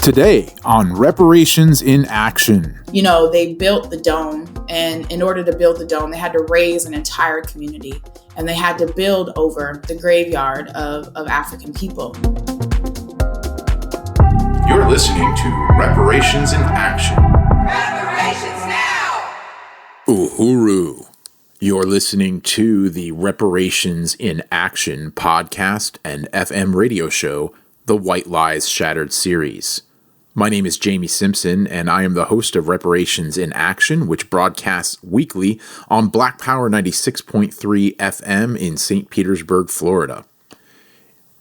Today on Reparations in Action. You know, they built the dome, and in order to build the dome, they had to raise an entire community, and they had to build over the graveyard of African people. You're listening to Reparations in Action. Reparations now! Uhuru. You're listening to the Reparations in Action podcast and FM radio show, the White Lies Shattered series. My name is Jamie Simpson, and I am the host of Reparations in Action, which broadcasts weekly on Black Power 96.3 FM in St. Petersburg, Florida.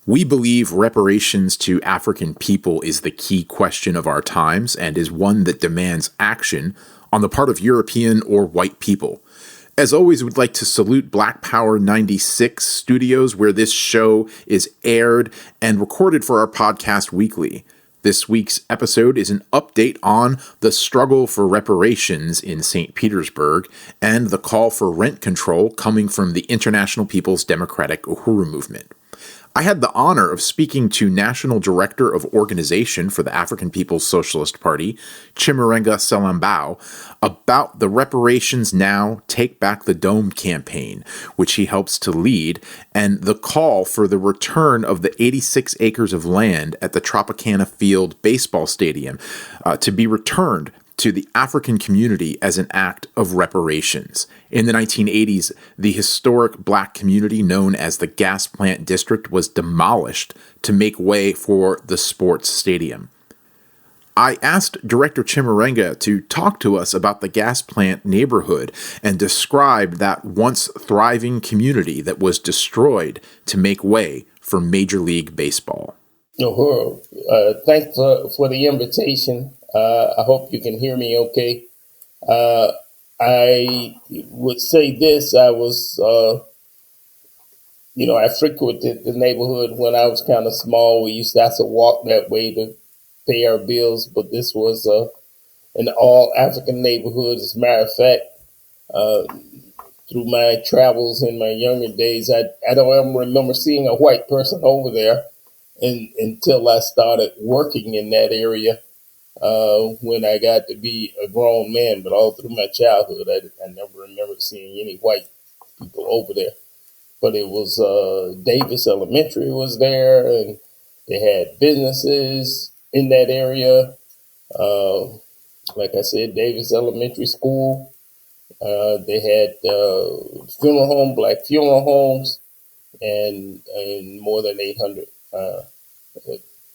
We believe reparations to African people is the key question of our times and is one that demands action on the part of European or white people. As always, we'd like to salute Black Power 96 Studios, where this show is aired and recorded for our podcast weekly. This week's episode is an update on the struggle for reparations in St. Petersburg and the call for rent control coming from the International People's Democratic Uhuru movement. I had the honor of speaking to National Director of Organization for the African People's Socialist Party, Chimurenga Selembao, about the Reparations Now Take Back the Dome campaign, which he helps to lead, and the call for the return of the 86 acres of land at the Tropicana Field baseball stadium to be returned to the African community as an act of reparations. In the 1980s, the historic black community known as the Gas Plant District was demolished to make way for the sports stadium. I asked Director Chimurenga to talk to us about the gas plant neighborhood and describe that once thriving community that was destroyed to make way for Major League Baseball. Uhuru, thanks for the invitation. I hope you can hear me okay. I would say this, I frequented the neighborhood when I was kind of small. We used to have to walk that way to pay our bills, but this was an all-African neighborhood. As a matter of fact, through my travels in my younger days, I don't ever remember seeing a white person over there until I started working in that area. When I got to be a grown man, but all through my childhood, I never remember seeing any white people over there. But it was Davis Elementary was there, and they had businesses in that area. Like I said, Davis Elementary School. They had funeral home, black funeral homes, and more than 800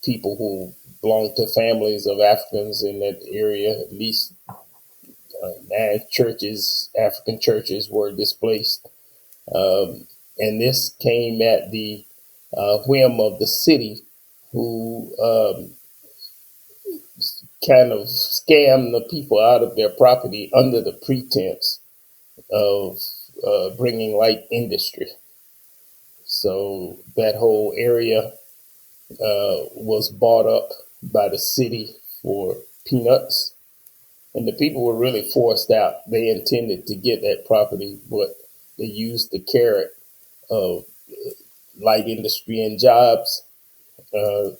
people who belonged to families of Africans in that area. At least 9 churches, African churches, were displaced. And this came at the whim of the city, who kind of scammed the people out of their property under the pretense of bringing light industry. So that whole area was bought up by the city for peanuts, and the people were really forced out. They intended to get that property, but they used the carrot of light industry and jobs. That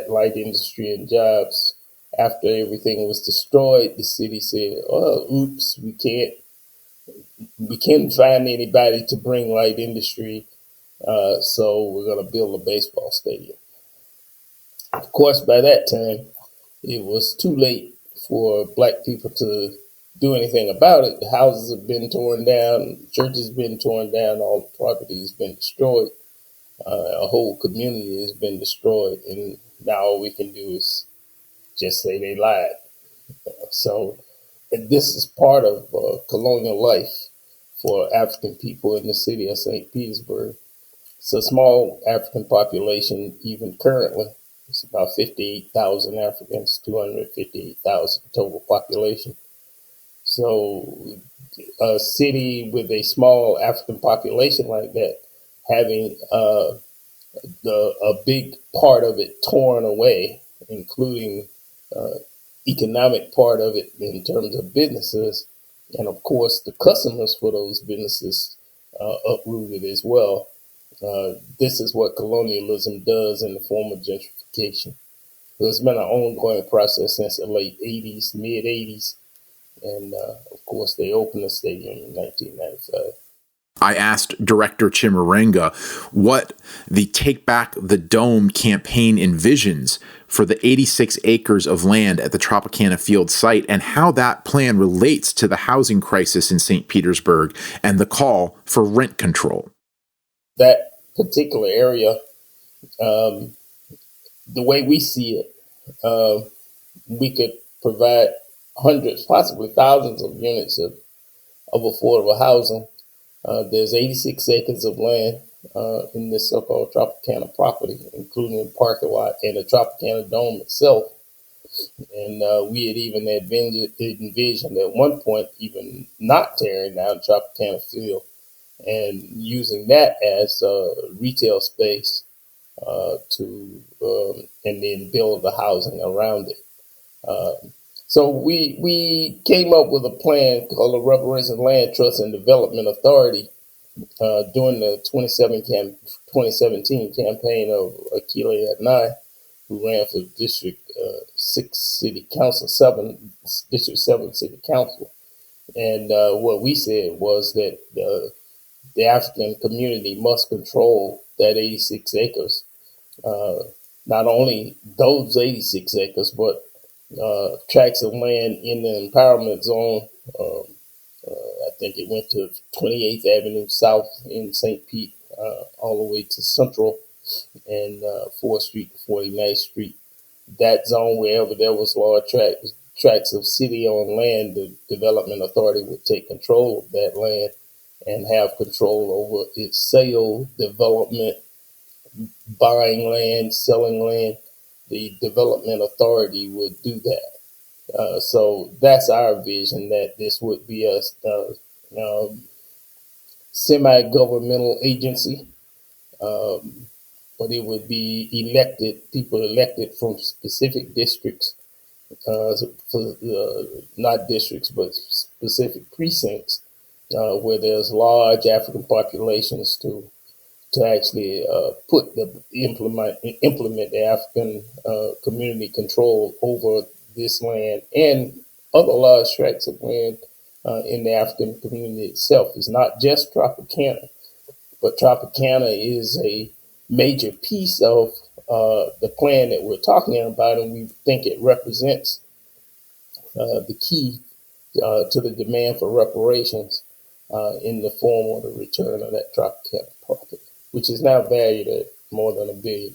light industry and jobs, after everything was destroyed, the city said, "Oh, oops, we can't find anybody to bring light industry, so we're going to build a baseball stadium." Of course, by that time, it was too late for black people to do anything about it. The houses have been torn down, churches have been torn down, all the property has been destroyed. A whole community has been destroyed, and now all we can do is just say they lied. So this is part of colonial life for African people in the city of St. Petersburg. It's a small African population, even currently. It's about 58,000 Africans, 258,000 total population. So a city with a small African population like that, having a big part of it torn away, including economic part of it in terms of businesses, and of course the customers for those businesses uprooted as well. This is what colonialism does in the form of gentrification. it's been an ongoing process since the late 80s, mid 80s. And of course, they opened the stadium in 1995. I asked Director Chimurenga what the Take Back the Dome campaign envisions for the 86 acres of land at the Tropicana Field site and how that plan relates to the housing crisis in St. Petersburg and the call for rent control. That particular area, the way we see it, we could provide hundreds, possibly thousands of units of affordable housing. There's 86 acres of land in this so-called Tropicana property, including the parking lot and the Tropicana Dome itself. And we had even envisioned at one point even not tearing down Tropicana Field and using that as retail space and then build the housing around it. So we came up with a plan called the Reparations Land Trust and Development Authority during the 2017 campaign of Akilé Anai, who ran for District 6 City Council, District 7 City Council. And what we said was that the African community must control that 86 acres. Not only those 86 acres, but tracts of land in the empowerment zone. I think it went to 28th Avenue South in St. Pete, all the way to Central and 4th Street to 49th Street. That zone, wherever there was large tracts of city-owned land, the Development Authority would take control of that land and have control over its sale, development, buying land, selling land. The Development Authority would do that. So that's our vision, that this would be a semi-governmental agency, but it would be people elected from specific districts, not districts, but specific precincts where there's large African populations to actually implement the African community control over this land and other large tracts of land in the African community itself. It's not just Tropicana, but Tropicana is a major piece of the plan that we're talking about, and we think it represents the key to the demand for reparations in the form of the return of that Tropicana property, which is now valued at more than $1 billion.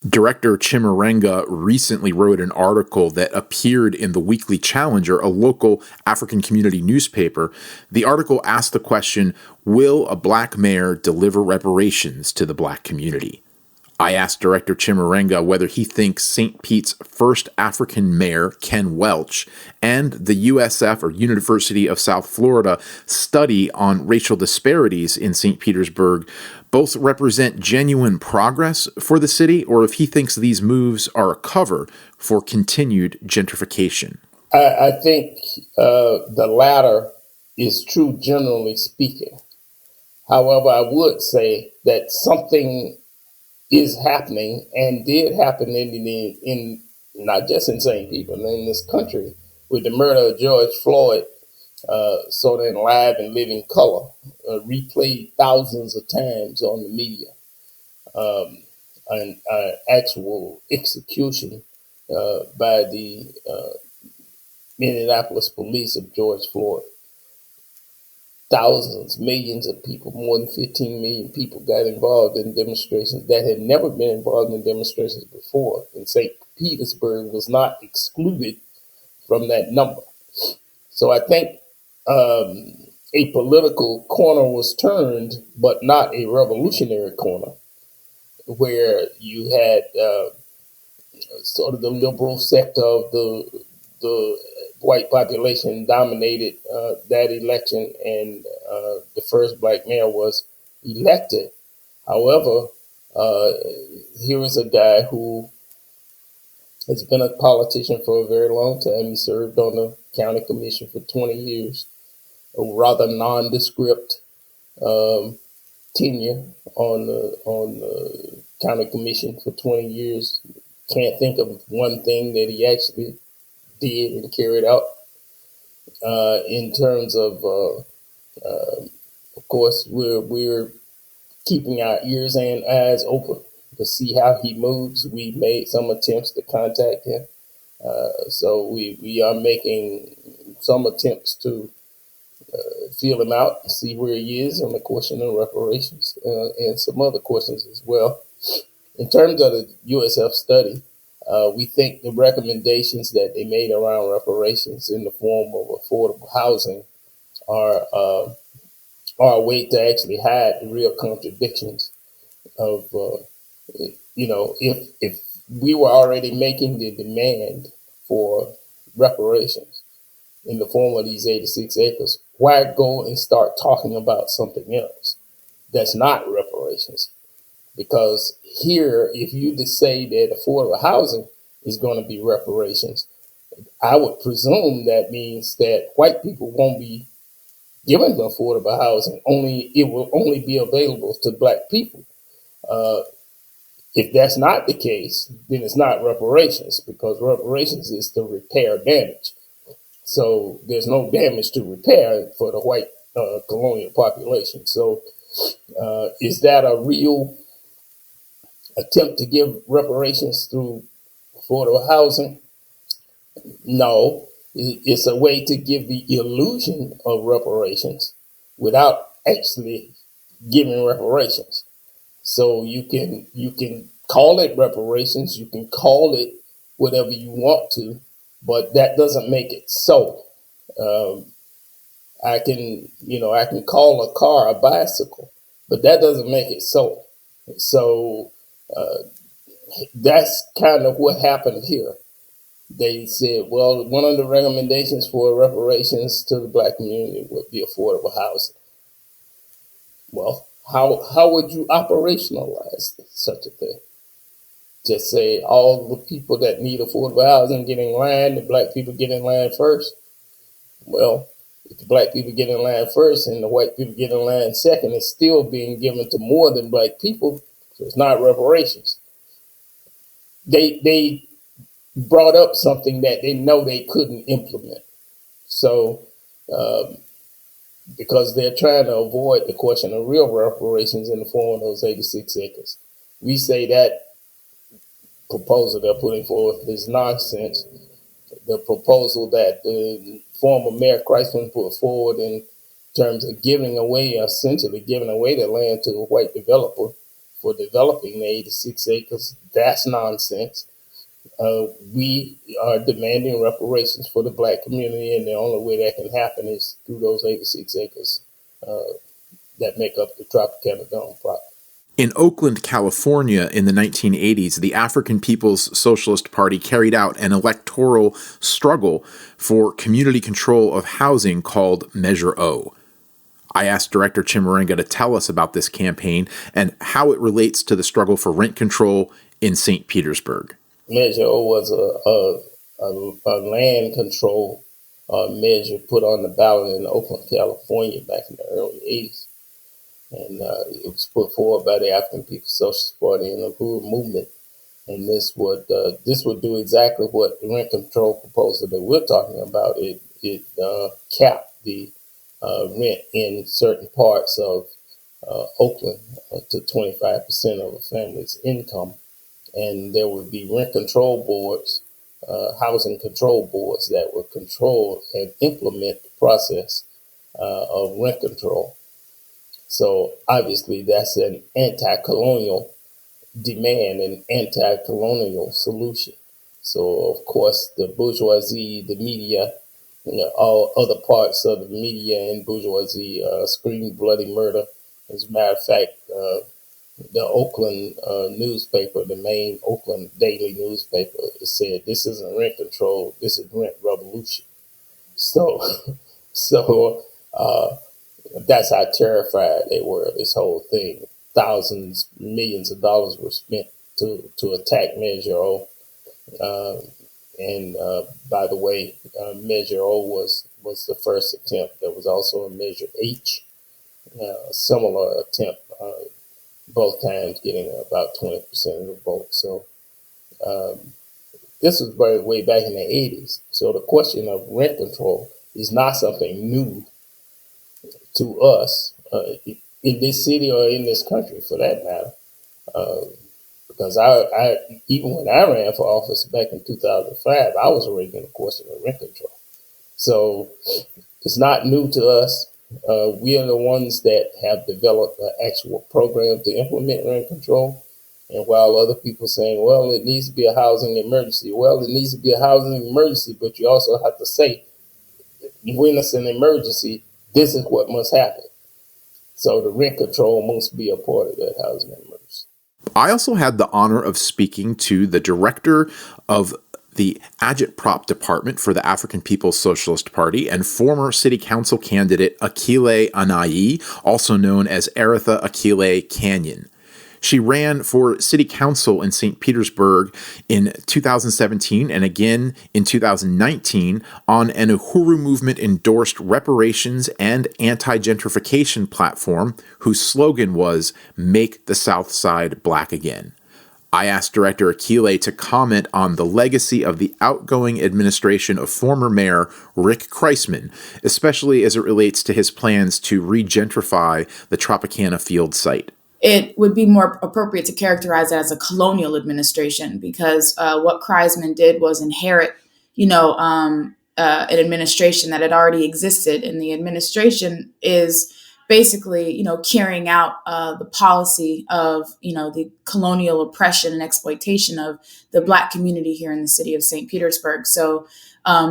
Director Chimurenga recently wrote an article that appeared in the Weekly Challenger, a local African community newspaper. The article asked the question, will a black mayor deliver reparations to the black community? I asked Director Chimurenga whether he thinks St. Pete's first African mayor, Ken Welch, and the USF, or University of South Florida, study on racial disparities in St. Petersburg both represent genuine progress for the city, or if he thinks these moves are a cover for continued gentrification. I think the latter is true, generally speaking. However, I would say that something is happening and did happen in not just in St. Pete, but in this country, with the murder of George Floyd, sort of in live and living color, replayed thousands of times on the media, an actual execution by the Minneapolis police of George Floyd. Thousands, millions of people, more than 15 million people got involved in demonstrations that had never been involved in demonstrations before. And St. Petersburg was not excluded from that number. So I think a political corner was turned, but not a revolutionary corner, where you had sort of the liberal sector of the white population dominated that election, and the first black mayor was elected. However, here is a guy who has been a politician for a very long time. He served on the county commission for 20 years, a rather nondescript tenure on the county commission for 20 years, can't think of one thing that he actually did and carried out. In terms of course, we're keeping our ears and eyes open to see how he moves. We made some attempts to contact him. So we are making some attempts to feel him out and see where he is on the question of reparations and some other questions as well. In terms of the USF study, we think the recommendations that they made around reparations in the form of affordable housing are a way to actually hide the real contradictions of, if we were already making the demand for reparations in the form of these 86 acres, why go and start talking about something else that's not reparations? Because here, if you just say that affordable housing is going to be reparations, I would presume that means that white people won't be given affordable housing. It will only be available to black people. If that's not the case, then it's not reparations, because reparations is to repair damage. So there's no damage to repair for the white colonial population. So is that a real attempt to give reparations through affordable housing? No, it's a way to give the illusion of reparations without actually giving reparations. So you can call it reparations, you can call it whatever you want to, but that doesn't make it so. I can call a car a bicycle, but that doesn't make it so. So that's kind of what happened here. They said, well, one of the recommendations for reparations to the black community would be affordable housing. Well, how would you operationalize such a thing? Just say all the people that need affordable housing get in line, the black people get in line first. Well, if the black people get in line first and the white people get in line second, it's still being given to more than black people, so it's not reparations. They brought up something that they know they couldn't implement. So, because they're trying to avoid the question of real reparations in the form of those 86 acres. We say that proposal they're putting forth is nonsense. The proposal that the former Mayor Christman put forward in terms of essentially giving away the land to a white developer for developing the 86 acres, that's nonsense. We are demanding reparations for the black community, and the only way that can happen is through those 86 acres that make up the Tropicana Dome property. In Oakland, California, in the 1980s, the African People's Socialist Party carried out an electoral struggle for community control of housing called Measure O. I asked Director Chimurenga to tell us about this campaign and how it relates to the struggle for rent control in St. Petersburg. Measure O was a land control measure put on the ballot in Oakland, California back in the early 80s. And it was put forward by the African People's Socialist Party and the Uhuru movement. And this would do exactly what the rent control proposal that we're talking about. It capped the rent in certain parts of Oakland to 25% of a family's income. And there would be rent control boards, housing control boards that would control and implement the process of rent control. So obviously that's an anti-colonial demand, an anti-colonial solution. So of course the bourgeoisie, the media, all other parts of the media and bourgeoisie scream bloody murder. As a matter of fact, the Oakland newspaper, the main Oakland daily newspaper, said this isn't rent control, this is rent revolution. So that's how terrified they were of this whole thing. Thousands, millions of dollars were spent to attack Measure O. And by the way, Measure O was the first attempt. There was also a Measure H, a similar attempt, both times getting about 20% of the vote. So This was way back in the 80s. So the question of rent control is not something new to us in this city or in this country, for that matter. Because I even when I ran for office back in 2005, I was raising the question of rent control. So it's not new to us. We are the ones that have developed an actual program to implement rent control. And while other people are saying, well, it needs to be a housing emergency. Well, it needs to be a housing emergency, but you also have to say, when it's an emergency, this is what must happen. So the rent control must be a part of that housing emergency. I also had the honor of speaking to the director of the Agitprop department for the African People's Socialist Party and former city council candidate Akilé Anai, also known as Aretha Akilé Canyon. She ran for city council in St. Petersburg in 2017 and again in 2019 on an Uhuru movement-endorsed reparations and anti-gentrification platform whose slogan was, "Make the South Side Black Again." I asked Director Akilé to comment on the legacy of the outgoing administration of former Mayor Rick Kreisman, especially as it relates to his plans to re-gentrify the Tropicana Field site. It would be more appropriate to characterize it as a colonial administration because what Kreisman did was inherit, an administration that had already existed. And the administration is basically, carrying out the policy of, the colonial oppression and exploitation of the Black community here in the city of St. Petersburg. So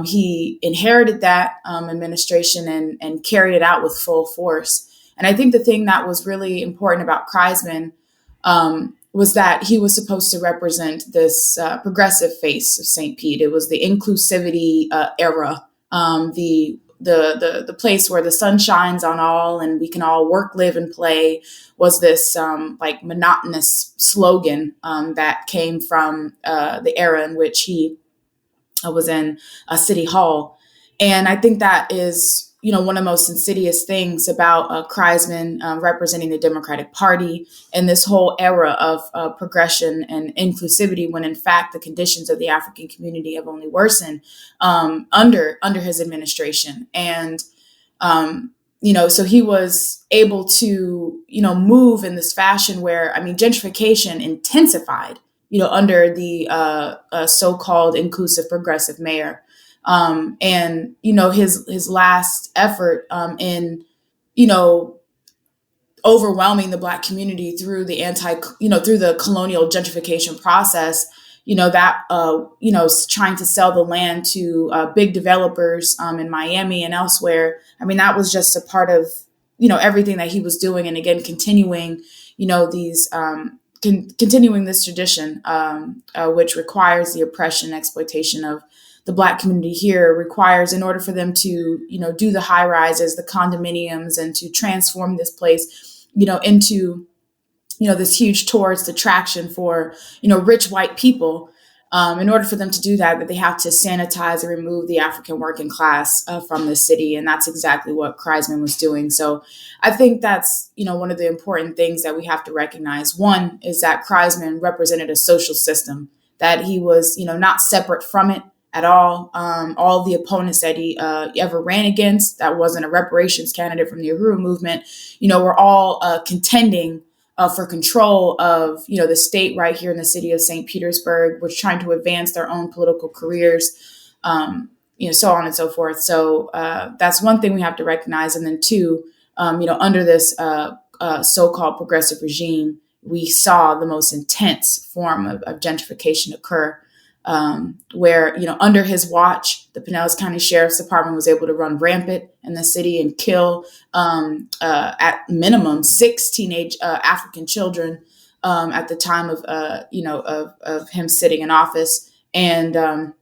he inherited that administration and carried it out with full force. And I think the thing that was really important about Kreisman was that he was supposed to represent this progressive face of St. Pete. It was the inclusivity era, the place where the sun shines on all and we can all work, live, and play was this monotonous slogan that came from the era in which he was in City Hall. And I think that is one of the most insidious things about Kreisman representing the Democratic Party and this whole era of progression and inclusivity, when in fact the conditions of the African community have only worsened under his administration. And so he was able to move in this fashion where, gentrification intensified under the so-called inclusive progressive mayor. And his last effort in overwhelming the Black community through the through the colonial gentrification process, trying to sell the land to big developers in Miami and elsewhere. That was just a part of everything that he was doing, and again continuing these. Continuing this tradition, which requires the oppression and exploitation of the Black community here, requires, in order for them to, do the high rises, the condominiums, and to transform this place, into, this huge tourist attraction for, rich white people. In order for them to do that they have to sanitize and remove the African working class from the city. And that's exactly what Kreisman was doing. So I think that's, one of the important things that we have to recognize. One is that Kreisman represented a social system, that he was, not separate from it at all. All the opponents that he ever ran against, that wasn't a reparations candidate from the Uhuru movement, were all contending for control of, the state right here in the city of St. Petersburg, was trying to advance their own political careers, so on and so forth. So that's one thing we have to recognize. And then two, under this so-called progressive regime, we saw the most intense form of gentrification occur, where, under his watch, the Pinellas County Sheriff's Department was able to run rampant in the city and kill, at minimum, 6 teenage African children at the time of him sitting in office. And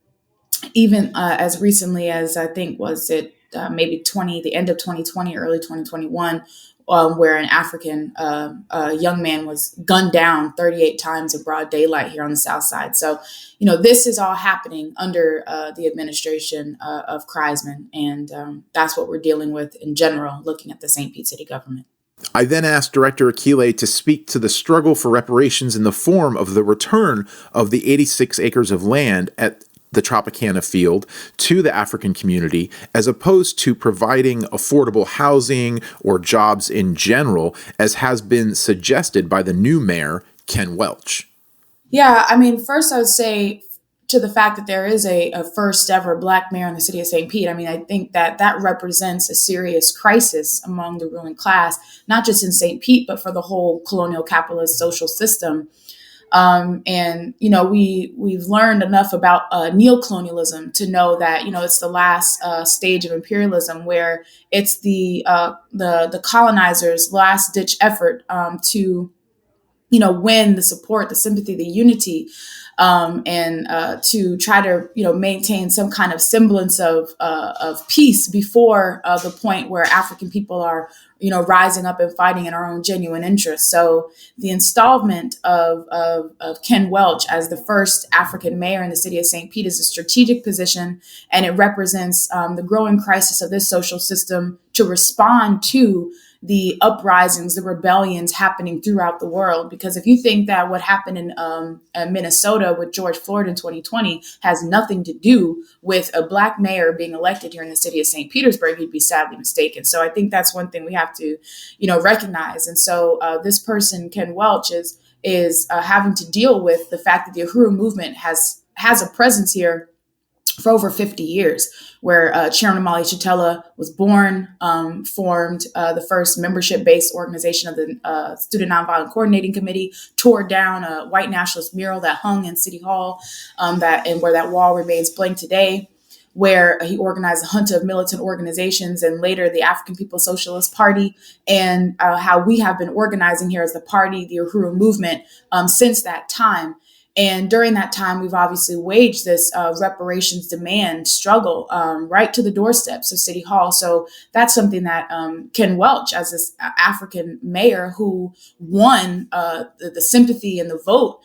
even as recently as, I think, was it maybe the end of 2020, early 2021, where an African young man was gunned down 38 times in broad daylight here on the South Side. So, this is all happening under the administration of Kreisman. And that's what we're dealing with in general, looking at the St. Pete City government. I then asked Director Akilé to speak to the struggle for reparations in the form of the return of the 86 acres of land at the Tropicana Field to the African community, as opposed to providing affordable housing or jobs in general, as has been suggested by the new mayor, Ken Welch. Yeah, I mean, first I would say to the fact that there is a first ever Black mayor in the city of St. Pete, I mean, I think that that represents a serious crisis among the ruling class, not just in St. Pete, but for the whole colonial capitalist social system. And we've learned enough about neocolonialism to know that it's the last stage of imperialism, where it's the colonizers' last ditch effort to win the support, the sympathy, the unity, and to try to maintain some kind of semblance of peace before the point where African people are rising up and fighting in our own genuine interests. So the installment of Ken Welch as the first African mayor in the city of St. Pete is a strategic position, and it represents the growing crisis of this social system to respond to the uprisings, the rebellions happening throughout the world. Because if you think that what happened in Minnesota with George Floyd in 2020 has nothing to do with a Black mayor being elected here in the city of St. Petersburg, you'd be sadly mistaken. So I think that's one thing we have to, recognize. And so this person, Ken Welch, is having to deal with the fact that the Uhuru movement has a presence here for over 50 years, where Chairman Amali Chatela was born, formed the first membership-based organization of the Student Nonviolent Coordinating Committee, tore down a white nationalist mural that hung in City Hall, where that wall remains blank today, where he organized a hunt of militant organizations and later the African People's Socialist Party, and how we have been organizing here as the party, the Uhuru movement, since that time. And during that time, we've obviously waged this reparations demand struggle right to the doorsteps of City Hall. So that's something that Ken Welch, as this African mayor who won the sympathy and the vote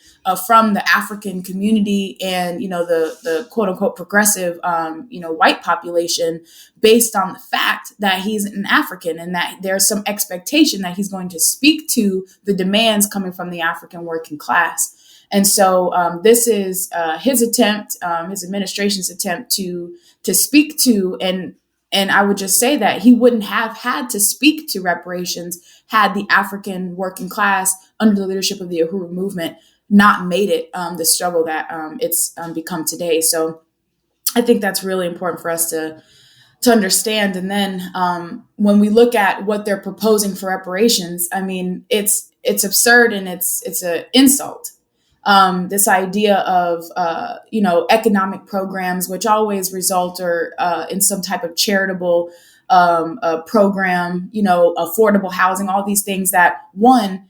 from the African community and, the quote unquote progressive, white population, based on the fact that he's an African and that there's some expectation that he's going to speak to the demands coming from the African working class. And so this is his attempt, his administration's attempt to speak to, and I would just say that he wouldn't have had to speak to reparations had the African working class, under the leadership of the Uhuru movement, not made it the struggle that it's become today. So I think that's really important for us to understand. And then when we look at what they're proposing for reparations, I mean, it's absurd and it's an insult. This idea of, economic programs, which always result in some type of charitable program, affordable housing, all these things that, one,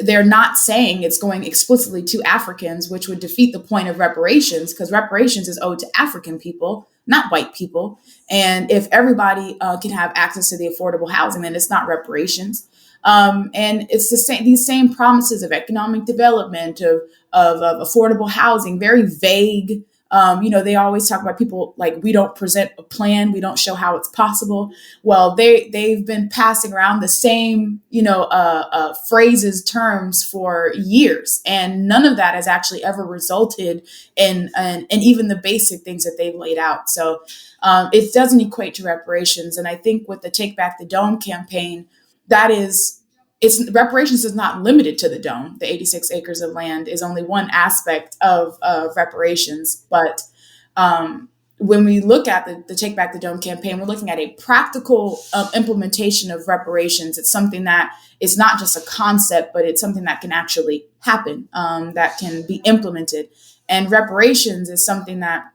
they're not saying it's going explicitly to Africans, which would defeat the point of reparations, because reparations is owed to African people, not white people. And if everybody can have access to the affordable housing, then it's not reparations. And it's these same promises of economic development, of affordable housing, very vague. They always talk about people like, we don't present a plan, we don't show how it's possible. Well, they've been passing around the same, phrases, terms for years, and none of that has actually ever resulted in even the basic things that they've laid out. So it doesn't equate to reparations. And I think with the Take Back the Dome campaign, reparations is not limited to the dome. The 86 acres of land is only one aspect of reparations. But when we look at the Take Back the Dome campaign, we're looking at a practical implementation of reparations. It's something that is not just a concept, but it's something that can actually happen, that can be implemented. And reparations is something that,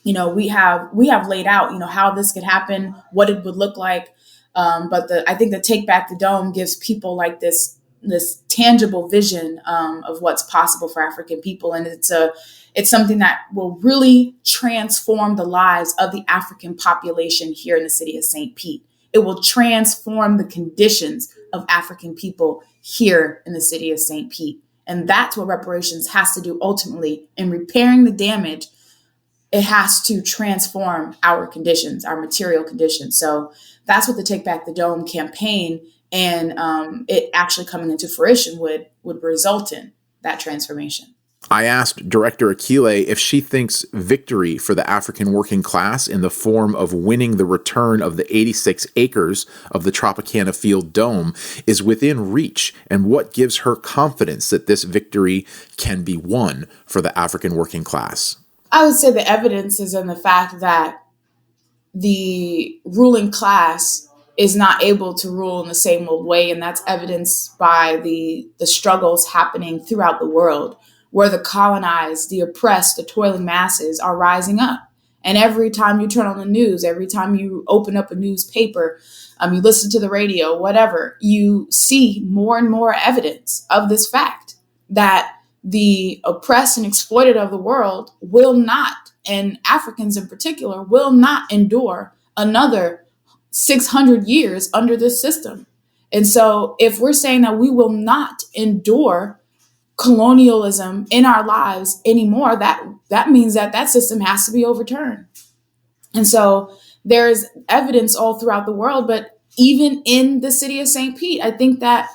we have laid out, how this could happen, what it would look like. But I think the Take Back the Dome gives people like this tangible vision of what's possible for African people, and it's something that will really transform the lives of the African population here in the city of St. Pete. It will transform the conditions of African people here in the city of St. Pete, and that's what reparations has to do ultimately in repairing the damage. It has to transform our conditions, our material conditions. So that's what the Take Back the Dome campaign and it actually coming into fruition would result in that transformation. I asked Director Akilé if she thinks victory for the African working class in the form of winning the return of the 86 acres of the Tropicana Field dome is within reach, and what gives her confidence that this victory can be won for the African working class. I would say the evidence is in the fact that the ruling class is not able to rule in the same old way, and that's evidenced by the struggles happening throughout the world, where the colonized, the oppressed, the toiling masses are rising up. And every time you turn on the news, every time you open up a newspaper, you listen to the radio, whatever, you see more and more evidence of this fact that the oppressed and exploited of the world will not, and Africans in particular, will not endure another 600 years under this system. And so if we're saying that we will not endure colonialism in our lives anymore, that means that system has to be overturned. And so there's evidence all throughout the world, but even in the city of St. Pete, I think that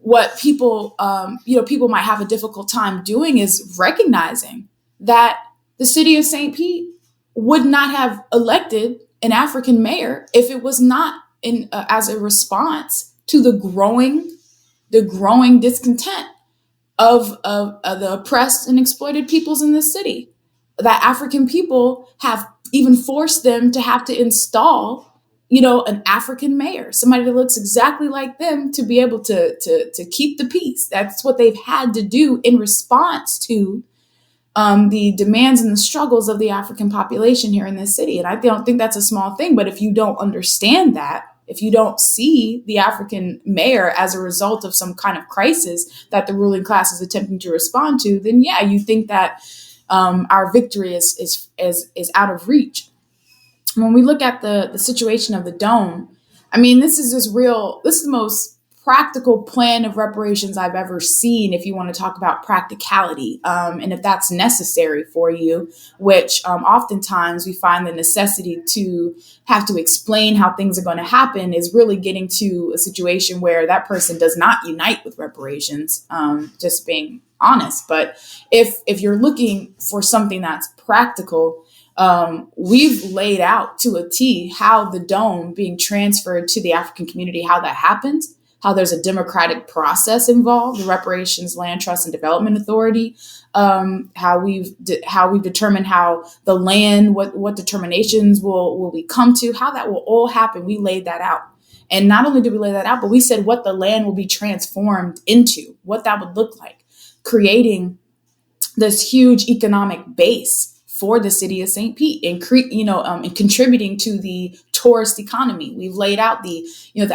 what people, people might have a difficult time doing is recognizing that the city of St. Pete would not have elected an African mayor if it was not as a response to the growing discontent of the oppressed and exploited peoples in this city. That African people have even forced them to have to install, an African mayor, somebody that looks exactly like them, to be able to keep the peace. That's what they've had to do in response to the demands and the struggles of the African population here in this city. And I don't think that's a small thing, but if you don't understand that, if you don't see the African mayor as a result of some kind of crisis that the ruling class is attempting to respond to, then yeah, you think that our victory is out of reach. When we look at the situation of the dome, I mean, this is the most practical plan of reparations I've ever seen, if you want to talk about practicality, and if that's necessary for you, which oftentimes we find the necessity to have to explain how things are going to happen, is really getting to a situation where that person does not unite with reparations, just being honest. But if you're looking for something that's practical, we've laid out to a T how the dome being transferred to the African community, how that happens, how there's a democratic process involved, the Reparations Land Trust and Development Authority, how we've determined how the land, what determinations will we come to, how that will all happen. We laid that out. And not only did we lay that out, but we said what the land will be transformed into, what that would look like, creating this huge economic base for the city of St. Pete, and and contributing to the tourist economy. We've laid out the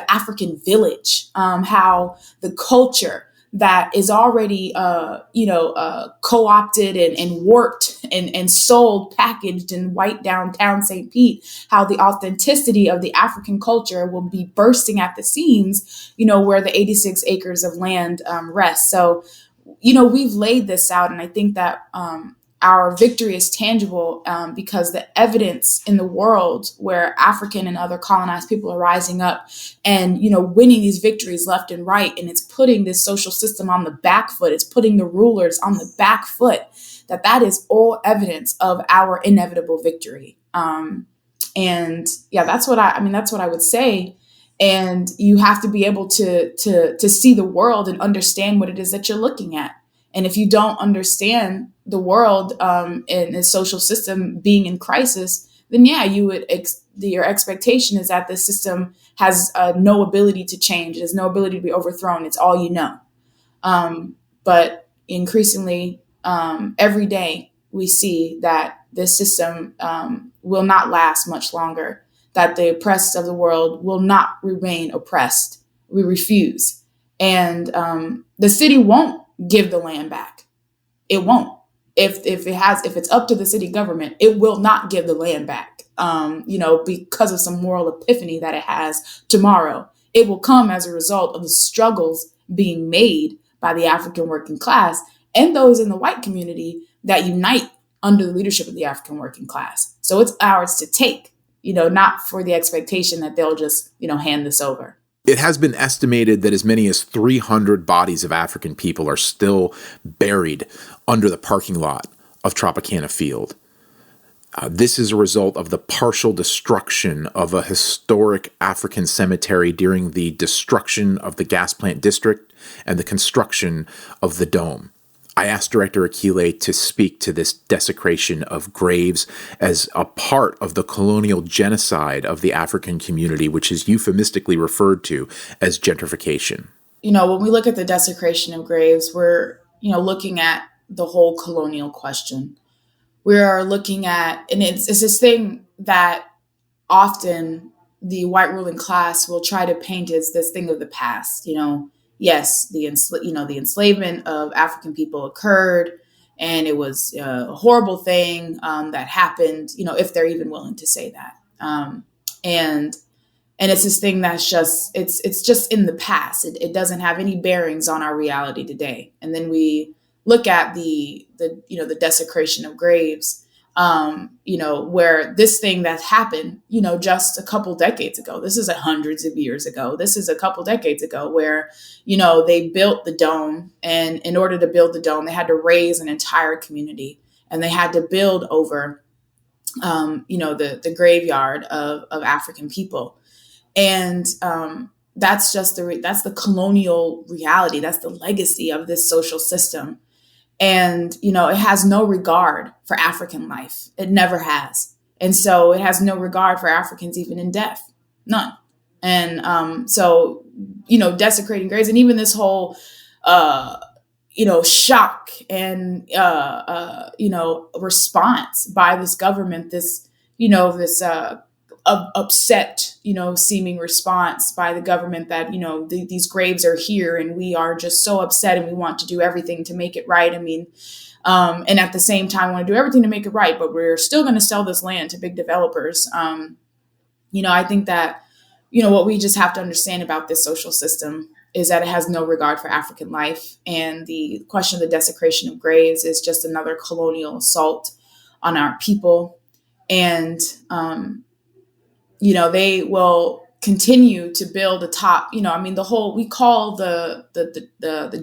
African village, how the culture that is already co-opted and warped and sold, packaged in white downtown St. Pete, how the authenticity of the African culture will be bursting at the seams, where the 86 acres of land rest. So, we've laid this out, and I think that our victory is tangible because the evidence in the world where African and other colonized people are rising up and, winning these victories left and right. And it's putting this social system on the back foot. It's putting the rulers on the back foot. That is all evidence of our inevitable victory. And yeah, that's what I would say. And you have to be able to see the world and understand what it is that you're looking at. And if you don't understand the world and the social system being in crisis, then yeah, your expectation is that the system has no ability to change. It has no ability to be overthrown. It's all you know. But increasingly, every day we see that this system will not last much longer, that the oppressed of the world will not remain oppressed. We refuse. And the city won't give the land back. It won't. If it's up to the city government, it will not give the land back. Because of some moral epiphany that it has tomorrow. It will come as a result of the struggles being made by the African working class and those in the white community that unite under the leadership of the African working class. So it's ours to take, not for the expectation that they'll just, hand this over. It has been estimated that as many as 300 bodies of African people are still buried under the parking lot of Tropicana Field. This is a result of the partial destruction of a historic African cemetery during the destruction of the gas plant district and the construction of the dome. I asked Director Akilé to speak to this desecration of graves as a part of the colonial genocide of the African community, which is euphemistically referred to as gentrification. When we look at the desecration of graves, we're, looking at the whole colonial question. We are looking at, and it's this thing that often the white ruling class will try to paint as this thing of the past. Yes, the enslavement of African people occurred, and it was a horrible thing that happened. If they're even willing to say that, and it's this thing that's just it's just in the past. It doesn't have any bearings on our reality today. And then we look at the desecration of graves. Where this thing that happened, just a couple decades ago. This is hundreds of years ago. This is a couple decades ago where, they built the dome. And in order to build the dome, they had to raise an entire community. And they had to build over, the graveyard of African people. And that's the colonial reality. That's the legacy of this social system. And, it has no regard for African life. It never has. And so it has no regard for Africans, even in death. None. And so, desecrating graves and even this whole, shock and, response by this government, this upset, seeming response by the government that, these graves are here and we are just so upset and we want to do everything to make it right. I mean, and at the same time, want to do everything to make it right, but we're still going to sell this land to big developers. I think that, what we just have to understand about this social system is that it has no regard for African life. And the question of the desecration of graves is just another colonial assault on our people. And, they will continue to build atop, we call the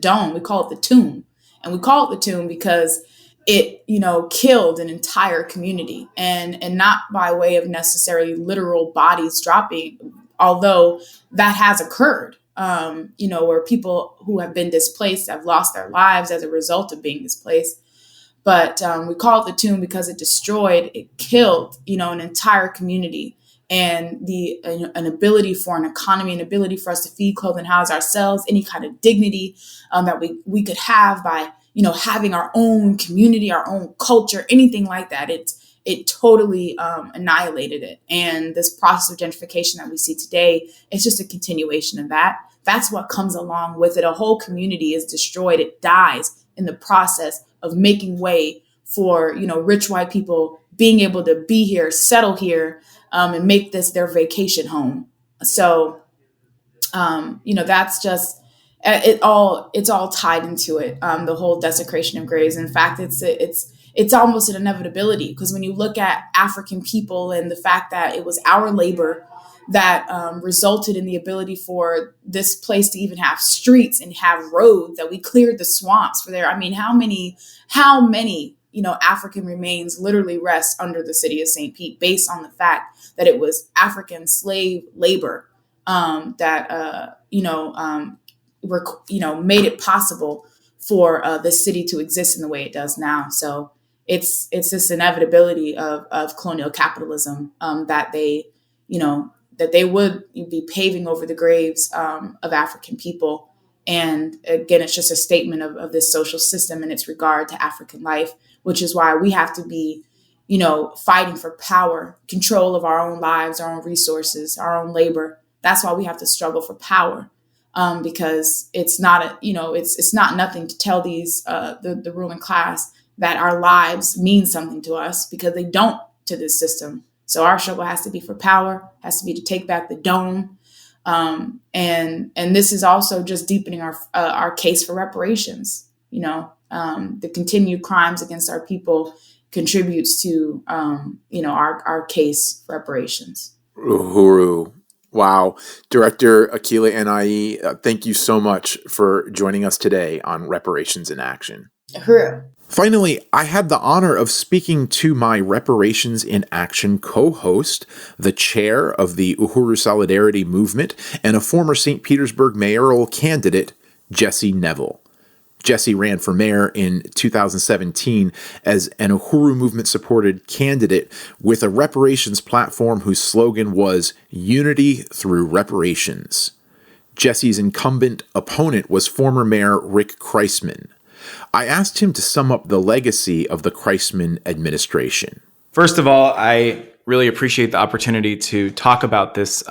dome, we call it the tomb. And we call it the tomb because it, killed an entire community and not by way of necessarily literal bodies dropping, although that has occurred, where people who have been displaced have lost their lives as a result of being displaced. But we call it the tomb because it killed, an entire community. And an ability for an economy, an ability for us to feed, clothe, and house ourselves, any kind of dignity that we could have by, having our own community, our own culture, anything like that. It totally annihilated it. And this process of gentrification that we see today, it's just a continuation of that. That's what comes along with it. A whole community is destroyed. It dies in the process of making way for, rich white people being able to be here, settle here, and make this their vacation home. So, that's just it's all tied into it. The whole desecration of graves. In fact, it's almost an inevitability because when you look at African people and the fact that it was our labor that resulted in the ability for this place to even have streets and have roads, that we cleared the swamps for there. I mean, how many African remains literally rest under the city of St. Pete based on the fact that it was African slave labor that made it possible for the city to exist in the way it does now. So it's this inevitability of colonial capitalism that they would be paving over the graves of African people. And again, it's just a statement of this social system and its regard to African life, which is why we have to be, fighting for power, control of our own lives, our own resources, our own labor. That's why we have to struggle for power, because it's not it's not nothing to tell these the ruling class that our lives mean something to us, because they don't to this system. So our struggle has to be for power, has to be to take back the dome. And this is also just deepening our case for reparations. The continued crimes against our people contributes to, our case for reparations. Uhuru, Wow. Director Akilé Anai, thank you so much for joining us today on Reparations in Action. Uhuru. Finally, I had the honor of speaking to my Reparations in Action co-host, the chair of the Uhuru Solidarity Movement, and a former St. Petersburg mayoral candidate, Jesse Nevel. Jesse ran for mayor in 2017 as an Uhuru movement-supported candidate with a reparations platform whose slogan was Unity Through Reparations. Jesse's incumbent opponent was former Mayor Rick Kreisman. I asked him to sum up the legacy of the Kreisman administration. First of all, I really appreciate the opportunity to talk about this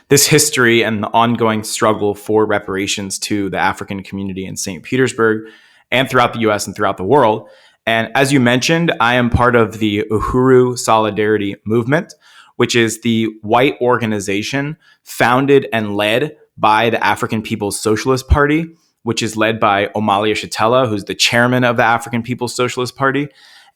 history and the ongoing struggle for reparations to the African community in St. Petersburg and throughout the U.S. and throughout the world. And as you mentioned, I am part of the Uhuru Solidarity Movement, which is the white organization founded and led by the African People's Socialist Party, which is led by Omali Yeshitela, who's the chairman of the African People's Socialist Party.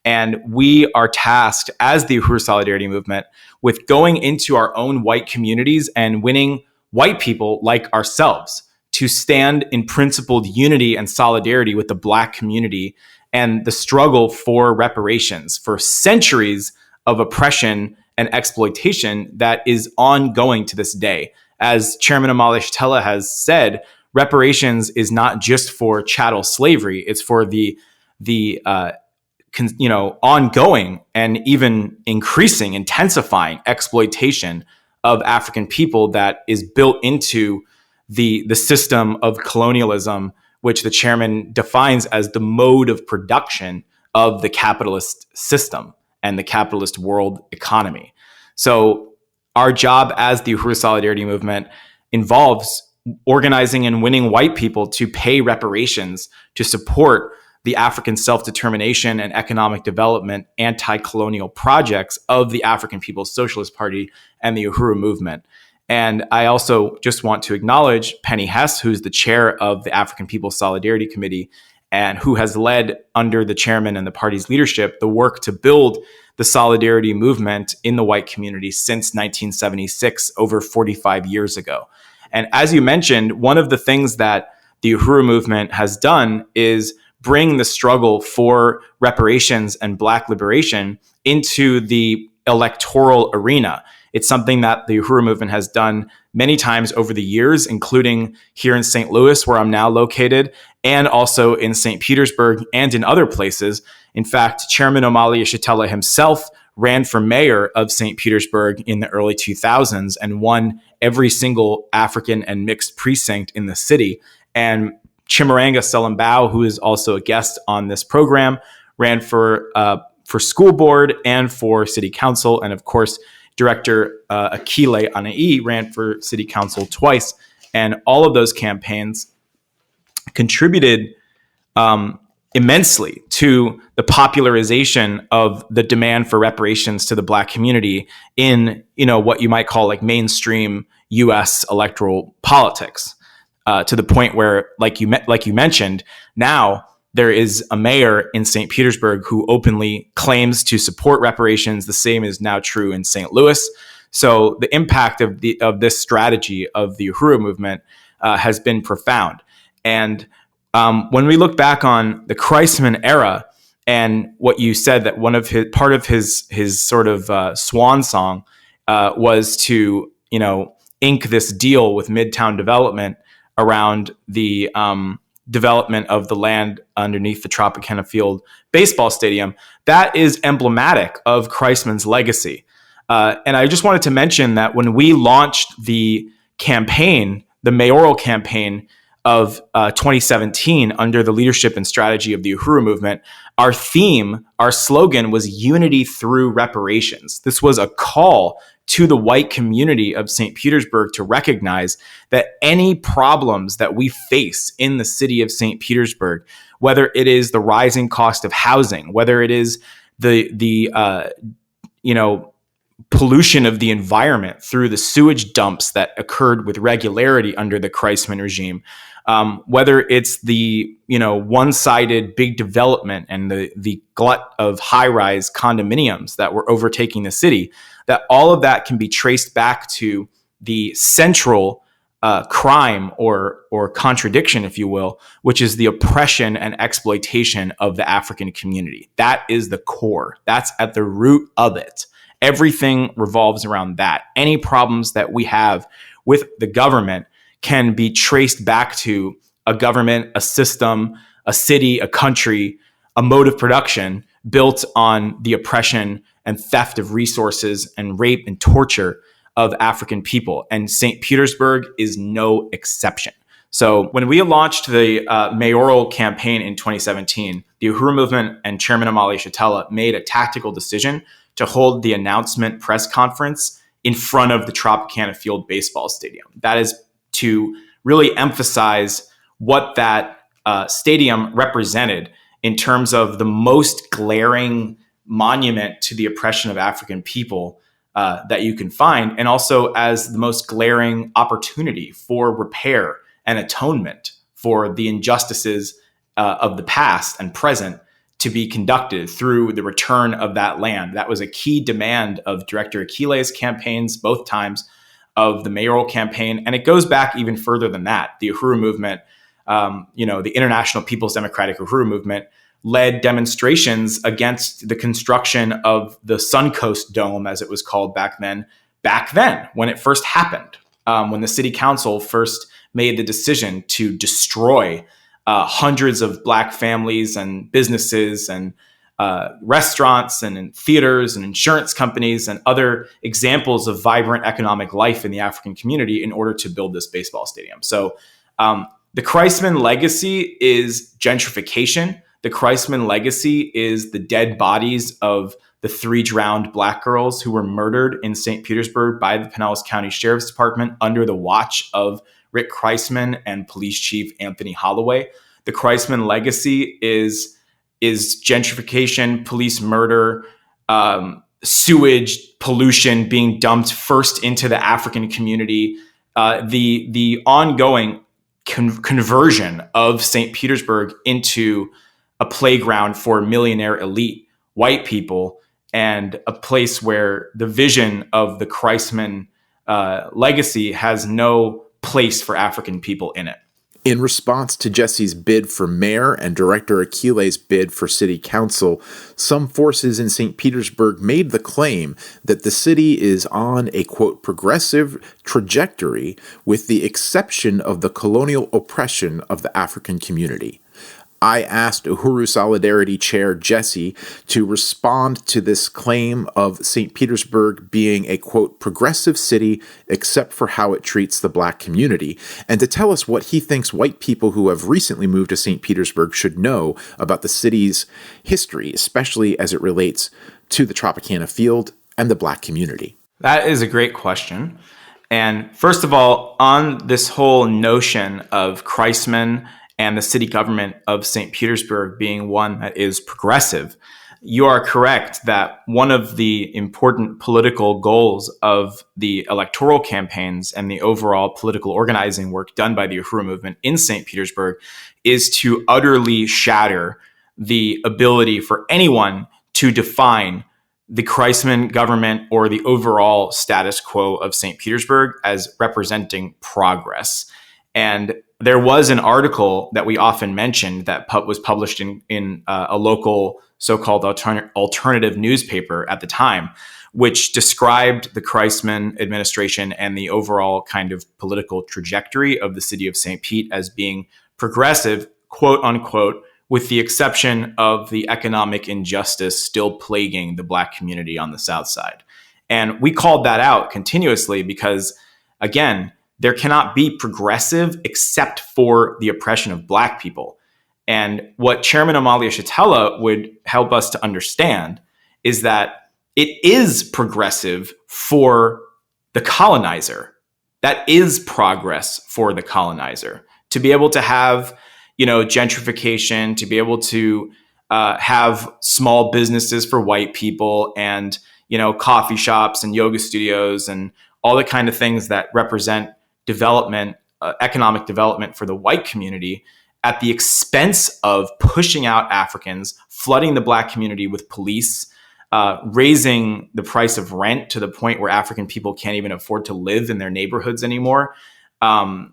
And we are tasked as the Uhuru Solidarity Movement with going into our own white communities and winning white people like ourselves to stand in principled unity and solidarity with the Black community and the struggle for reparations for centuries of oppression and exploitation that is ongoing to this day. As Chairman Omali Yeshitela has said, reparations is not just for chattel slavery; it's for the ongoing and even increasing, intensifying exploitation of African people that is built into the system of colonialism, which the chairman defines as the mode of production of the capitalist system and the capitalist world economy. So our job as the Uhuru Solidarity Movement involves organizing and winning white people to pay reparations to support the African self-determination and economic development anti-colonial projects of the African People's Socialist Party and the Uhuru movement. And I also just want to acknowledge Penny Hess, who's the chair of the African People's Solidarity Committee and who has led under the chairman and the party's leadership the work to build the solidarity movement in the white community since 1976, over 45 years ago. And as you mentioned, one of the things that the Uhuru movement has done is bring the struggle for reparations and Black liberation into the electoral arena. It's something that the Uhuru movement has done many times over the years, including here in St. Louis, where I'm now located, and also in St. Petersburg and in other places. In fact, Chairman Omali Yeshitela himself ran for mayor of St. Petersburg in the early 2000s and won every single African and mixed precinct in the city. And Chimurenga Selembao, who is also a guest on this program, ran for school board and for city council. And of course, Director Akilé Anai ran for city council twice. And all of those campaigns contributed immensely to the popularization of the demand for reparations to the Black community in, what you might call like mainstream U.S. electoral politics. To the point where, like you mentioned, now there is a mayor in St. Petersburg who openly claims to support reparations. The same is now true in St. Louis. So the impact of this strategy of the Uhuru movement has been profound. And when we look back on the Kreisman era and what you said, that part of his sort of swan song was to ink this deal with Midtown Development around the development of the land underneath the Tropicana Field baseball stadium. That is emblematic of Kreisman's legacy. And I just wanted to mention that when we launched the campaign, the mayoral campaign of 2017 under the leadership and strategy of the Uhuru movement, our slogan was unity through reparations. This was a call to the white community of St. Petersburg to recognize that any problems that we face in the city of St. Petersburg, whether it is the rising cost of housing, whether it is the pollution of the environment through the sewage dumps that occurred with regularity under the Kreisman regime, whether it's the one-sided big development and the glut of high-rise condominiums that were overtaking the city, that all of that can be traced back to the central crime or contradiction, if you will, which is the oppression and exploitation of the African community. That is the core. That's at the root of it. Everything revolves around that. Any problems that we have with the government can be traced back to a government, a system, a city, a country, a mode of production built on the oppression and theft of resources and rape and torture of African people. And St. Petersburg is no exception. So when we launched the mayoral campaign in 2017, the Uhuru movement and Chairman Amali Shatella made a tactical decision to hold the announcement press conference in front of the Tropicana Field baseball stadium. That is to really emphasize what that stadium represented in terms of the most glaring monument to the oppression of African people that you can find, and also as the most glaring opportunity for repair and atonement for the injustices of the past and present to be conducted through the return of that land. That was a key demand of Director Akilé's campaigns, both times of the mayoral campaign. And it goes back even further than that. The Uhuru movement, the International People's Democratic Uhuru movement, led demonstrations against the construction of the Suncoast Dome, as it was called back then, when it first happened, when the city council first made the decision to destroy hundreds of Black families and businesses and restaurants and theaters and insurance companies and other examples of vibrant economic life in the African community in order to build this baseball stadium. So the Kreisman legacy is gentrification. The Kreisman legacy is the dead bodies of the 3 drowned Black girls who were murdered in St. Petersburg by the Pinellas County Sheriff's Department under the watch of Rick Kreisman and Police Chief Anthony Holloway. The Kreisman legacy is gentrification, police murder, sewage pollution being dumped first into the African community, the ongoing conversion of St. Petersburg into a playground for millionaire elite white people, and a place where the vision of the Kreisman legacy has no place for African people in it. In response to Jesse's bid for mayor and Director Akilé's bid for city council, some forces in St. Petersburg made the claim that the city is on a, quote, progressive trajectory with the exception of the colonial oppression of the African community. I asked Uhuru Solidarity Chair Jesse to respond to this claim of St. Petersburg being a, quote, progressive city except for how it treats the Black community, and to tell us what he thinks white people who have recently moved to St. Petersburg should know about the city's history, especially as it relates to the Tropicana Field and the Black community. That is a great question. And first of all, on this whole notion of Kreisman and the city government of St. Petersburg being one that is progressive, you are correct that one of the important political goals of the electoral campaigns and the overall political organizing work done by the Uhuru movement in St. Petersburg is to utterly shatter the ability for anyone to define the Kreisman government or the overall status quo of St. Petersburg as representing progress. And there was an article that we often mentioned that was published in a local so-called alternative newspaper at the time, which described the Kreisman administration and the overall kind of political trajectory of the city of St. Pete as being progressive, quote unquote, with the exception of the economic injustice still plaguing the Black community on the South Side. And we called that out continuously because, again, there cannot be progressive except for the oppression of Black people. And what Chairman Amalia Shatella would help us to understand is that it is progressive for the colonizer. That is progress for the colonizer. To be able to have, gentrification, to be able to have small businesses for white people and, coffee shops and yoga studios and all the kind of things that represent development, economic development for the white community at the expense of pushing out Africans, flooding the Black community with police, raising the price of rent to the point where African people can't even afford to live in their neighborhoods anymore. All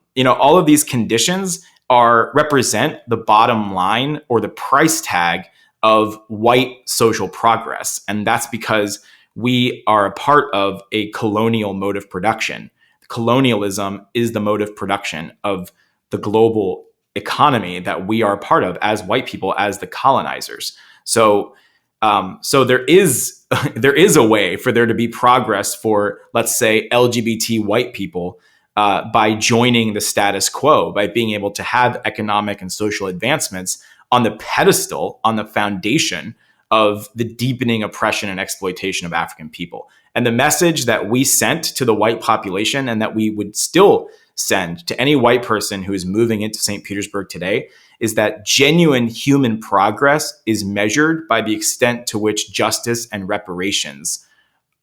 of these conditions represent the bottom line or the price tag of white social progress. And that's because we are a part of a colonial mode of production. Colonialism is the mode of production of the global economy that we are a part of as white people, as the colonizers. So there is a way for there to be progress for, let's say, LGBT white people by joining the status quo, by being able to have economic and social advancements on the pedestal, on the foundation of the deepening oppression and exploitation of African people. And the message that we sent to the white population, and that we would still send to any white person who is moving into St. Petersburg today, is that genuine human progress is measured by the extent to which justice and reparations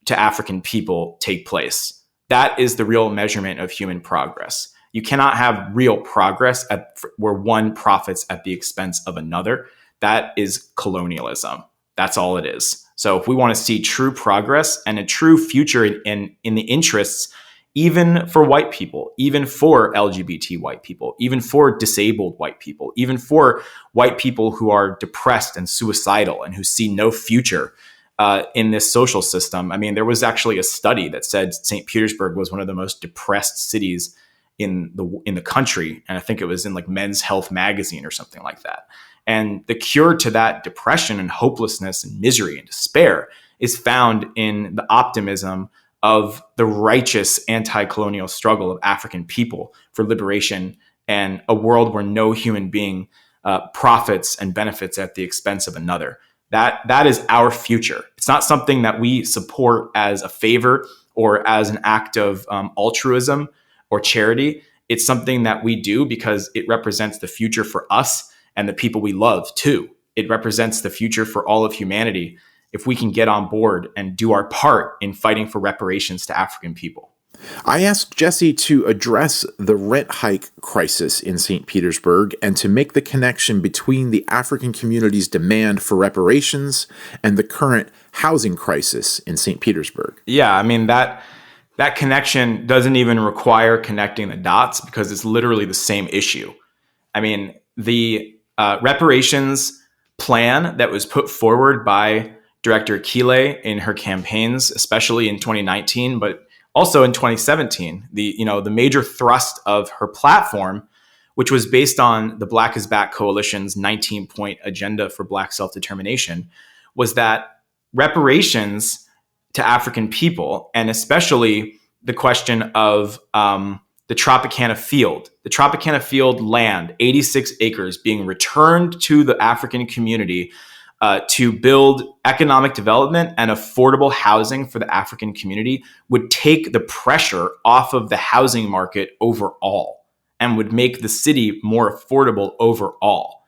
to African people take place. That is the real measurement of human progress. You cannot have real progress where one profits at the expense of another. That is colonialism. That's all it is. So if we want to see true progress and a true future in the interests, even for white people, even for LGBT white people, even for disabled white people, even for white people who are depressed and suicidal and who see no future in this social system. I mean, there was actually a study that said St. Petersburg was one of the most depressed cities in the country. And I think it was in like Men's Health magazine or something like that. And the cure to that depression and hopelessness and misery and despair is found in the optimism of the righteous anti-colonial struggle of African people for liberation and a world where no human being profits and benefits at the expense of another. That is our future. It's not something that we support as a favor or as an act of altruism or charity. It's something that we do because it represents the future for us and the people we love too. It represents the future for all of humanity if we can get on board and do our part in fighting for reparations to African people. I asked Jesse to address the rent hike crisis in St. Petersburg and to make the connection between the African community's demand for reparations and the current housing crisis in St. Petersburg. Yeah, I mean, that connection doesn't even require connecting the dots because it's literally the same issue. I mean, the reparations plan that was put forward by Director Akilé in her campaigns, especially in 2019, but also in 2017, the major thrust of her platform, which was based on the Black is Back Coalition's 19-point agenda for Black self-determination, was that reparations to African people, and especially the question of the Tropicana Field land, 86 acres being returned to the African community to build economic development and affordable housing for the African community, would take the pressure off of the housing market overall and would make the city more affordable overall.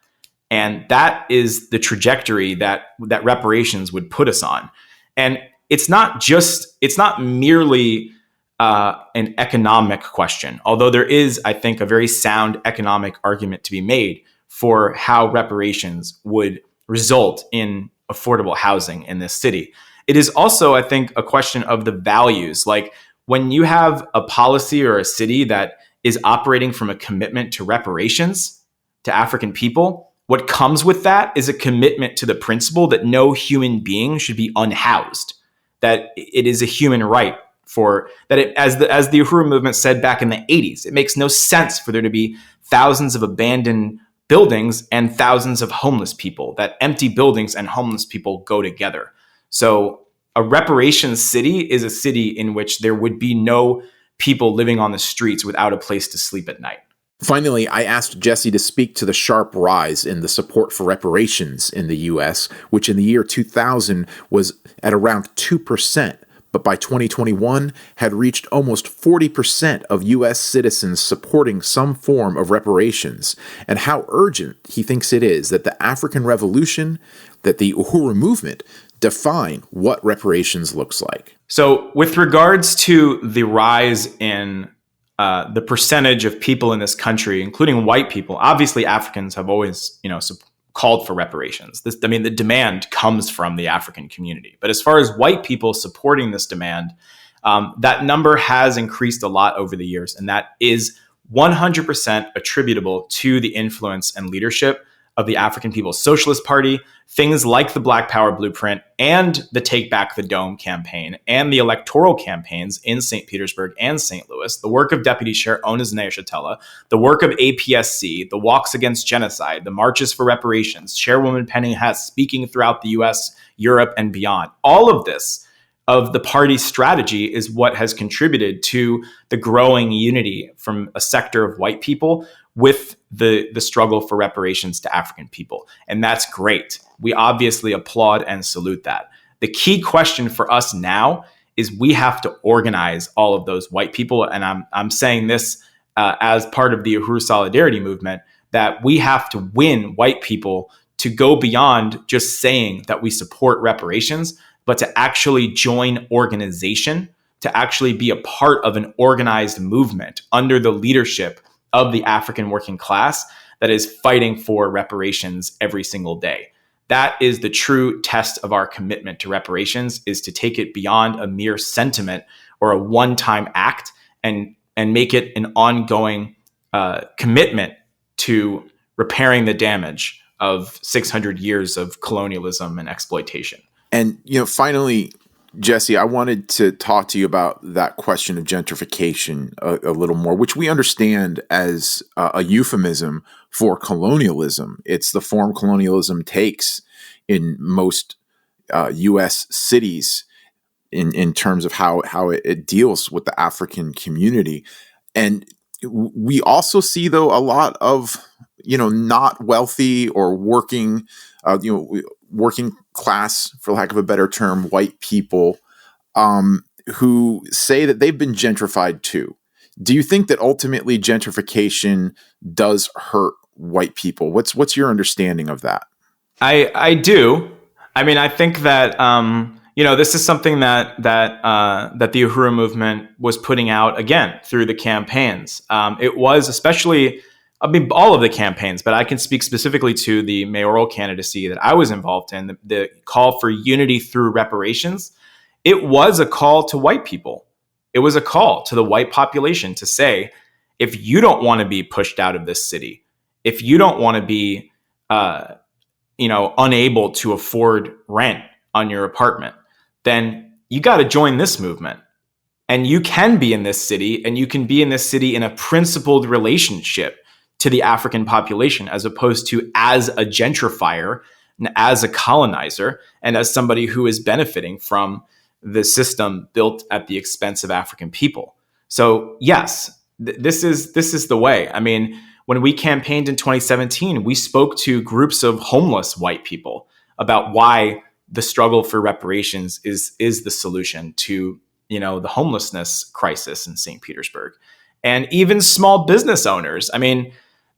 And that is the trajectory that reparations would put us on. And it's not merely an economic question, although there is, I think, a very sound economic argument to be made for how reparations would result in affordable housing in this city. It is also, I think, a question of the values. Like when you have a policy or a city that is operating from a commitment to reparations to African people, what comes with that is a commitment to the principle that no human being should be unhoused, that it is a human right for that. As the Uhuru movement said back in the 80s, it makes no sense for there to be thousands of abandoned buildings and thousands of homeless people, that empty buildings and homeless people go together. So a reparations city is a city in which there would be no people living on the streets without a place to sleep at night. Finally, I asked Jesse to speak to the sharp rise in the support for reparations in the U.S., which in the year 2000 was at around 2%, but by 2021 had reached almost 40% of U.S. citizens supporting some form of reparations, and how urgent he thinks it is that the African Revolution, that the Uhuru movement, define what reparations looks like. So with regards to the rise in the percentage of people in this country, including white people, obviously Africans have always, called for reparations. The demand comes from the African community. But as far as white people supporting this demand, that number has increased a lot over the years, and that is 100% attributable to the influence and leadership of the African People's Socialist Party, things like the Black Power Blueprint and the Take Back the Dome campaign and the electoral campaigns in St. Petersburg and St. Louis, the work of Deputy Chair Onezene Shatella, the work of APSC, the walks against genocide, the marches for reparations, Chairwoman Penny Hess speaking throughout the US, Europe, and beyond. All of this of the party's strategy is what has contributed to the growing unity from a sector of white people with the struggle for reparations to African people. And that's great. We obviously applaud and salute that. The key question for us now is we have to organize all of those white people. And I'm saying this as part of the Uhuru Solidarity movement, that we have to win white people to go beyond just saying that we support reparations, but to actually join organization, to actually be a part of an organized movement under the leadership of the African working class that is fighting for reparations every single day. That is the true test of our commitment to reparations, is to take it beyond a mere sentiment or a one-time act and make it an ongoing commitment to repairing the damage of 600 years of colonialism and exploitation. And, finally, Jesse, I wanted to talk to you about that question of gentrification a little more, which we understand as a euphemism for colonialism. It's the form colonialism takes in most U.S. cities in terms of how it deals with the African community. And we also see, though, a lot of, not wealthy or working class, for lack of a better term, white people who say that they've been gentrified too. Do you think that ultimately gentrification does hurt white people? What's your understanding of that? I do. I mean, I think that this is something that the Uhuru movement was putting out again through the campaigns. It was especially, all of the campaigns, but I can speak specifically to the mayoral candidacy that I was involved in, the call for unity through reparations. It was a call to white people. It was a call to the white population to say, if you don't want to be pushed out of this city, if you don't want to be, unable to afford rent on your apartment, then you got to join this movement. And you can be in this city, and you can be in this city in a principled relationship to the African population, as opposed to as a gentrifier and as a colonizer and as somebody who is benefiting from the system built at the expense of African people. So yes, this is the way. I mean, when we campaigned in 2017, we spoke to groups of homeless white people about why the struggle for reparations is the solution to, the homelessness crisis in St. Petersburg. And even small business owners. I mean,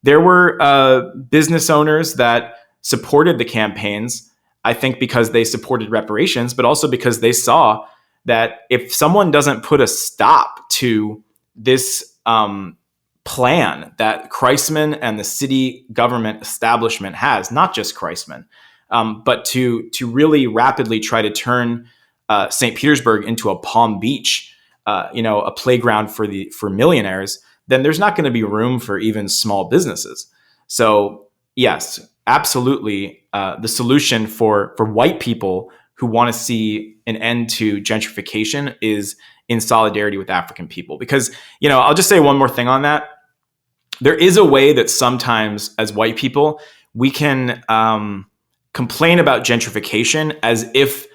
there were business owners that supported the campaigns, I think because they supported reparations, but also because they saw that if someone doesn't put a stop to this plan that Kreisman and the city government establishment has, not just Kreisman, but to really rapidly try to turn St. Petersburg into a Palm Beach, a playground for millionaires, then there's not going to be room for even small businesses. So yes, absolutely. The solution for white people who want to see an end to gentrification is in solidarity with African people. Because, I'll just say one more thing on that. There is a way that sometimes as white people, we can complain about gentrification as if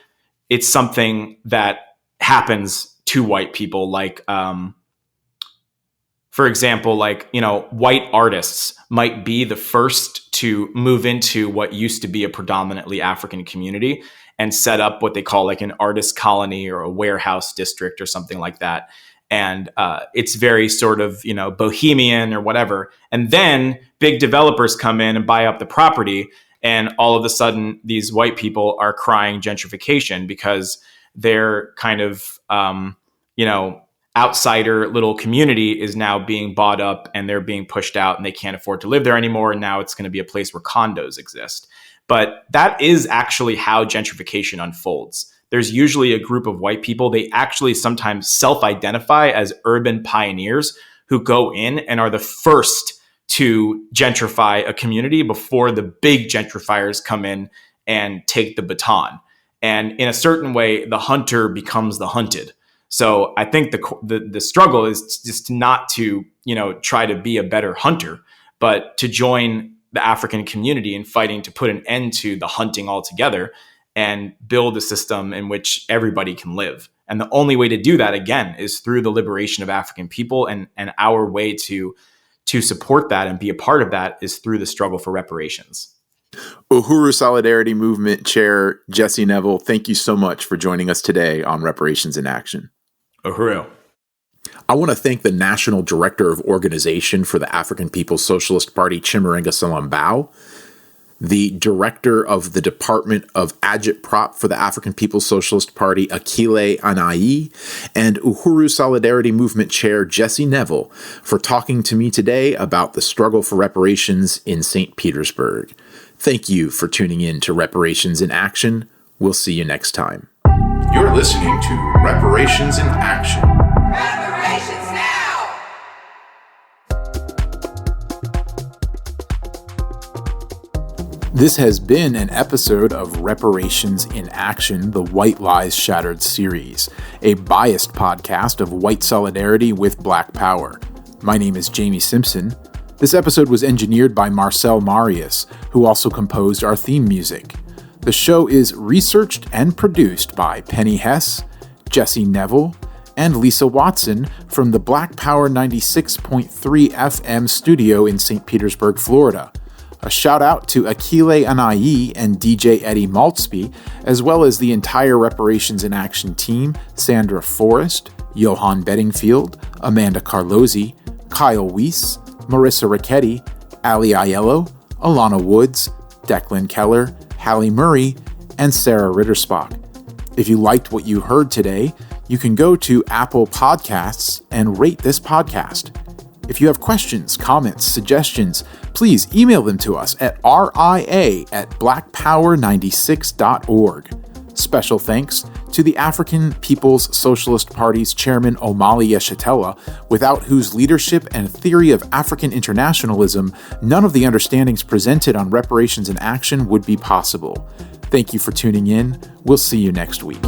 it's something that happens to white people, like, for example, white artists might be the first to move into what used to be a predominantly African community and set up what they call like an artist colony or a warehouse district or something like that. And it's very sort of, bohemian or whatever. And then big developers come in and buy up the property. And all of a sudden, these white people are crying gentrification because they're kind of, outsider little community is now being bought up and they're being pushed out and they can't afford to live there anymore. And now it's going to be a place where condos exist. But that is actually how gentrification unfolds. There's usually a group of white people. They actually sometimes self-identify as urban pioneers who go in and are the first to gentrify a community before the big gentrifiers come in and take the baton. And in a certain way, the hunter becomes the hunted. So I think the struggle is just not to, try to be a better hunter, but to join the African community in fighting to put an end to the hunting altogether and build a system in which everybody can live. And the only way to do that, again, is through the liberation of African people. And our way to support that and be a part of that is through the struggle for reparations. Uhuru Solidarity Movement Chair Jesse Nevel, thank you so much for joining us today on Reparations in Action. Uhuru. I want to thank the National Director of Organization for the African People's Socialist Party, Chimurenga Selembao, the Director of the Department of Agitprop for the African People's Socialist Party, Akilé Anai, and Uhuru Solidarity Movement Chair Jesse Nevel for talking to me today about the struggle for reparations in St. Petersburg. Thank you for tuning in to Reparations in Action. We'll see you next time. You're listening to Reparations in Action. Reparations now! This has been an episode of Reparations in Action, the White Lies Shattered series, a biased podcast of white solidarity with Black power. My name is Jamie Simpson. This episode was engineered by Marcel Marius, who also composed our theme music. The show is researched and produced by Penny Hess, Jesse Nevel, and Lisa Watson from the Black Power 96.3 FM studio in St. Petersburg, Florida. A shout out to Akilé Anai and DJ Eddie Maltzby, as well as the entire Reparations in Action team, Sandra Forrest, Johan Bedingfield, Amanda Carlozzi, Kyle Weiss, Marissa Ricchetti, Ali Aiello, Alana Woods, Declan Keller, Hallie Murray, and Sarah Rittersbach. If you liked what you heard today, you can go to Apple Podcasts and rate this podcast. If you have questions, comments, suggestions, please email them to us at ria@blackpower96.org. Special thanks to the African People's Socialist Party's chairman Omali Yeshitela, without whose leadership and theory of African internationalism, none of the understandings presented on Reparations in Action would be possible. Thank you for tuning in. We'll see you next week.